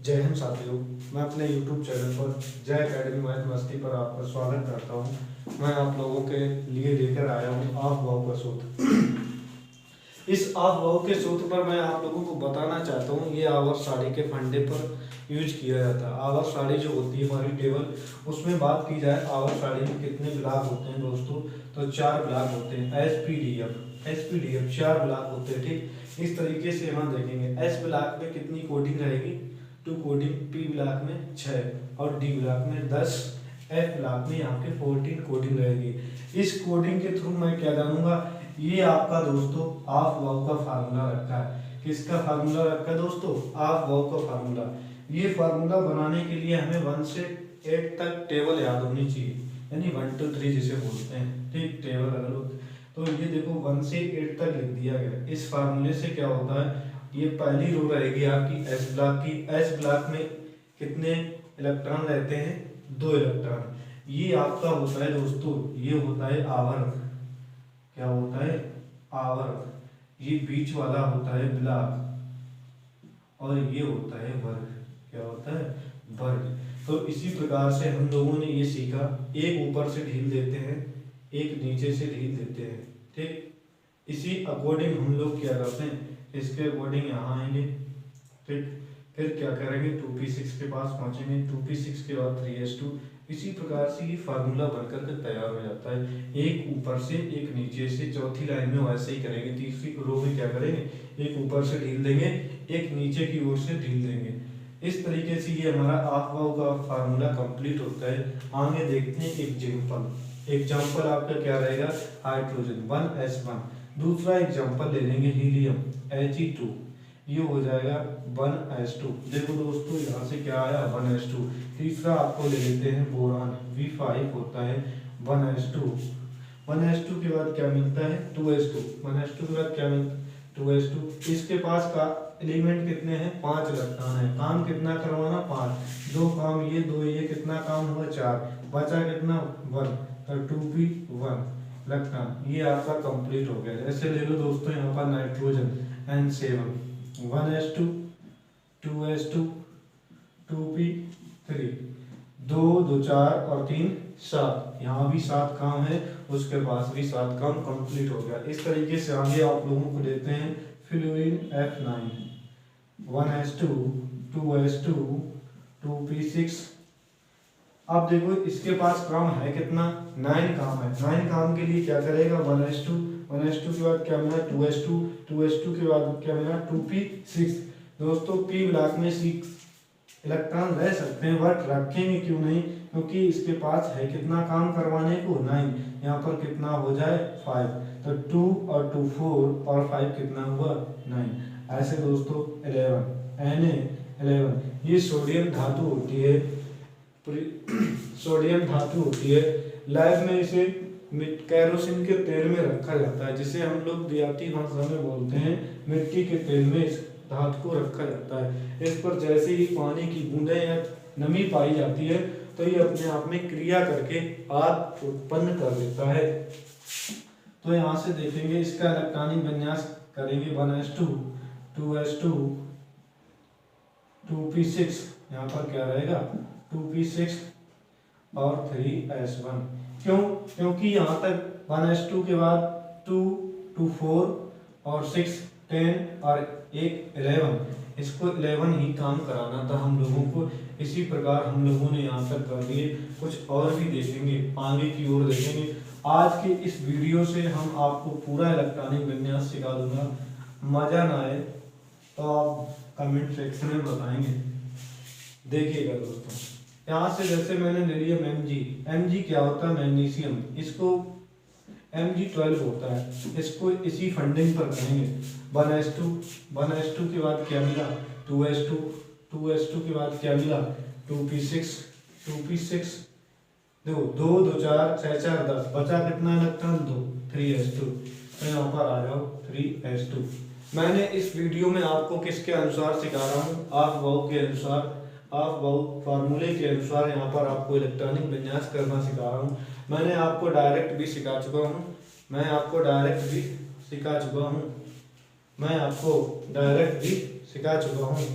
जय हिंद साथियों, मैं अपने YouTube चैनल पर जय अकेडमी मैथ मस्ती पर आपका स्वागत करता हूं। मैं आप लोगों के लिए लेकर आया हूं आफ वाव का सूत्र। इस आफ वाव के सूत्र पर मैं आप लोगों को बताना चाहता हूं, ये आवर्त सारणी के फंडे पर यूज किया जाता है। आवर्त सारणी जो होती है हमारी टेबल, उसमें बात की जाए आवर्त सारणी में कितने ब्लॉक होते हैं दोस्तों, तो 4 ब्लॉक होते हैं। एसपीडीएफ 4 ब्लॉक होते हैं। ठीक, इस तरीके से हम देखेंगे। एस ब्लॉक में कितनी कोडिंग रहेगी, 2 कोडिंग, पी ब्लॉक में 6 और डी ब्लॉक में 10, एफ ब्लॉक में यहाँ पे 14 कोडिंग रहेगी। इस कोडिंग के थ्रू मैं क्या जानूंगा, ये आपका दोस्तों आफ वाव का फार्मूला रखा है। किसका फार्मूला रखा है दोस्तों, आफ वाव का फार्मूला। ये फार्मूला बनाने के लिए हमें 1 से 8 तक टेबल याद होनी चाहिए, यानी 1 to 3 जिसे बोलते हैं। ठीक, टेबल अगर हो तो ये देखो 1 से 8 तक लिख दिया गया। इस फार्मूले से क्या होता है, ये पहली रो रहेगी आपकी एस ब्लॉक की। एस ब्लॉक में कितने इलेक्ट्रॉन रहते हैं, 2 इलेक्ट्रॉन। ये आपका होता है दोस्तों, ये होता है आवर्त। क्या होता है, आवर्त। ये बीच वाला होता है ब्लॉक और ये होता है वर्ग। क्या होता है, वर्ग। तो इसी प्रकार से हम लोगों ने ये सीखा, एक ऊपर से ढील देते हैं, एक नीचे से ढील देते हैं। ठीक, इसी अकॉर्डिंग हम लोग क्या करते हैं, इसके अकॉर्डिंग यहाँ आएंगे। ठीक, फिर क्या करेंगे, 2p6 के पास पहुंचेंगे, 2p6 के बाद 3s2। इसी प्रकार से ये फार्मूला बनकर के तैयार हो जाता है। एक ऊपर से एक नीचे से, चौथी लाइन में वैसे ही करेंगे। तीसरी रो में क्या करेंगे, एक ऊपर से ढील देंगे, एक नीचे की ओर से ढील देंगे। इस तरीके से ये हमारा आफ वाव का फार्मूला कंप्लीट होता है। आगे देखते हैं एग्जाम्पल आपका क्या रहेगा, हाइड्रोजन 1s1। दूसरा एग्जाम्पल ले लेंगे हीलियम He2, ये हो जाएगा 1s2। देखो दोस्तों यहाँ से क्या आया, 1s2। तीसरा आपको ले लेते हैं बोरान V5 होता है 1s2। 1s2 के बाद क्या मिलता है, 2s2। 1s2 के बाद क्या मिलता है, 2s2। इसके पास का एलिमेंट कितने हैं, 5 इलेक्ट्रॉन है। काम कितना करवाना, 5। 2 काम ये 2, ये कितना काम हुआ, 4। बचा कितना, 1। तो 2p1 इलेक्ट्रॉन। ये आपका कंप्लीट हो गया। ऐसे ले लो दोस्तों यहाँ पर nitrogen N7 1s2 2s2 2p3, 2 2 4 और 3 7। यहाँ भी 7 काम है, उसके पास भी 7 काम कंप्लीट हो गया। इस तरीके से आगे आप लोगों को देते हैं fluorine F9 1s2 2s2 2p6। अब देखो इसके पास काम है कितना, 9 काम है। 9 काम के लिए क्या करेगा, 1s2 1s2 के बाद क्या मिला, 2s2 2s2 के बाद क्या मिला, 2p6। दोस्तों p ब्लॉक में 6 इलेक्ट्रॉन रह सकते हैं, बट रखेंगे क्यों नहीं, क्योंकि इसके पास है कितना काम करवाने को, 9। यहाँ पर कितना हो जाए, 5। तो 2 और 2 4 और 5 कितना हुआ, 9। ऐसे दोस्तों 11 Na11। ये सोडियम धातु होती है, सोडियम धातु होती है। लैब में इसे कैरोसिन के तेल में रखा जाता है, जिसे हम लोग देहाती भाषा में बोलते हैं मिट्टी के तेल में इस धातु को रखा जाता है। इस पर जैसे ही पानी की बूंदें या नमी पाई जाती है तो ये अपने आप में क्रिया करके आग उत्पन्न कर देता है। तो यहाँ से देखेंगे इसका इलेक्ट्रॉनिक विन्यास करेंगे, 1s2 2s2 2p6। यहाँ पर क्या रहेगा, 2p6 और 3s1। क्यों, क्योंकि यहाँ तक 1s2 के बाद 2 2 4 और 6 10 और 1 11, इसको 11 ही काम कराना था हम लोगों को। इसी प्रकार हम लोगों ने यहाँ तक कर दिए। कुछ और भी देखेंगे, आगे की ओर देखेंगे। आज के इस वीडियो से हम आपको पूरा इलेक्ट्रॉनिक विन्यास सिखा दूंगा। मजा ना आए तो आप कमेंट सेक्शन में बताएंगे। देखिएगा दोस्तों, यहाँ से जैसे मैंने ले लिया Mg क्या होता है, मैग्नीशियम। इसको Mg12 होता है, इसको इसी फंडिंग पर करेंगे। 1s2 के बाद क्या मिला, 2s2 के बाद क्या मिला, 2p6 देखो 2 2 4 6 4 10, बचा कितना इलेक्ट्रॉन, 2 3s2। तो यहाँ पर आ जाओ 3s2। मैंने इस वीडियो में आपको किसके अनुसार सिखा रहा हूँ, आफ वाव के अनुसार, आफ वाव फार्मूले के अनुसार यहाँ पर आपको इलेक्ट्रॉनिक विन्यास करना सिखा रहा हूँ। मैंने आपको डायरेक्ट भी सिखा चुका हूँ, मैं आपको डायरेक्ट भी सिखा चुका हूँ।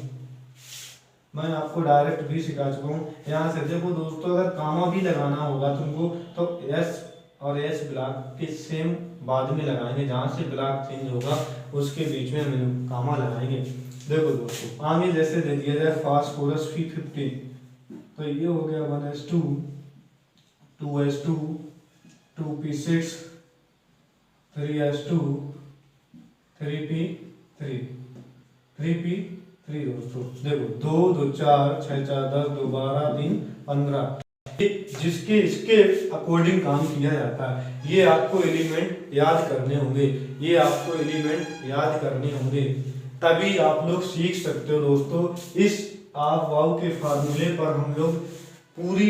मैं आपको डायरेक्ट भी सिखा चुका हूँ। यहाँ से देखो दोस्तों, अगर कामा भी लगाना होगा तुमको तो एस और एस ब्लॉक के सेम बाद में लगाएंगे, जहाँ से ब्लॉक चेंज होगा उसके बीच में हम कामा लगाएंगे। देखो दोस्तों, आगे जैसे दे दिया जाए फास्फोरस P50, तो ये हो गया 1s2 2s2 2p6 3s2 3p3 3p3 दोस्तों। देखो 2 2 4 6 4 10 2 12 3 15, जिसके इसके अकॉर्डिंग काम किया जाता है। ये आपको एलिमेंट याद करने होंगे, ये आपको एलिमेंट याद करने होंगे, तभी आप लोग सीख सकते हो दोस्तों। इस आप वाव के फार्मूले पर हम लोग पूरी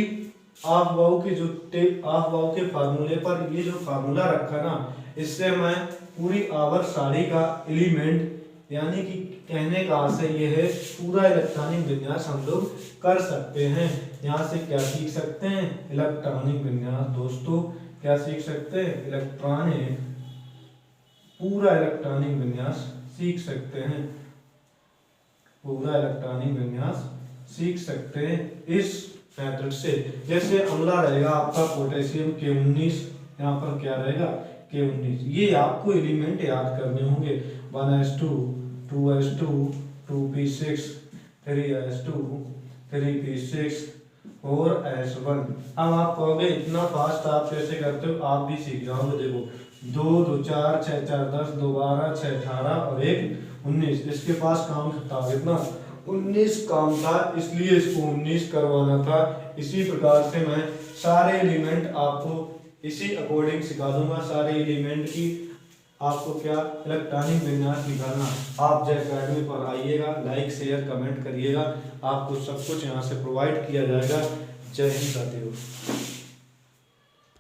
आप वाव के जो आप वाव के फार्मूले पर ये जो फार्मूला रखा ना, इससे मैं पूरी आवर साड़ी का एलिमेंट, यानी कि कहने का आशय ये है पूरा इलेक्ट्रॉनिक विन्यास हम लोग कर सकते हैं। यहाँ से क्या सीख सकते हैं? इलेक्ट्रॉनिक विन्यास दोस्तों। क्या सीख सकते हैं? इलेक्ट्रॉनिक, पूरा इलेक्ट्रॉनिक विन्यास सीख सकते हैं, पूरा इलेक्ट्रॉनिक विन्यास सीख सकते हैं इस मेथड से। जैसे अम्ला रहेगा आपका पोटेशियम K19, यहाँ पर क्या रहेगा K19, ये आपको एलिमेंट याद करने होंगे। 1s2 2s2 2p6 3s2 3p6 4s1। अब आप कहोगे इतना फास्ट आप कैसे करते हो, आप भी सीख जाओगे। देखो 2 2 4 6 4 10 2 12 6 18 और 1 19, इसके पास काम था कितना? 19 काम था, इसलिए इसको 19 करवाना था। इसी प्रकार से मैं सारे एलिमेंट आपको इसी अकॉर्डिंग सिखा दूंगा। सारे एलिमेंट की आपको क्या इलेक्ट्रॉनिक विन्यास निकालना। आप जय अकेडमी पर आइएगा, लाइक शेयर कमेंट करिएगा, आपको सब कुछ यहाँ से प्रोवाइड किया जाएगा। जय हिंद साथियों।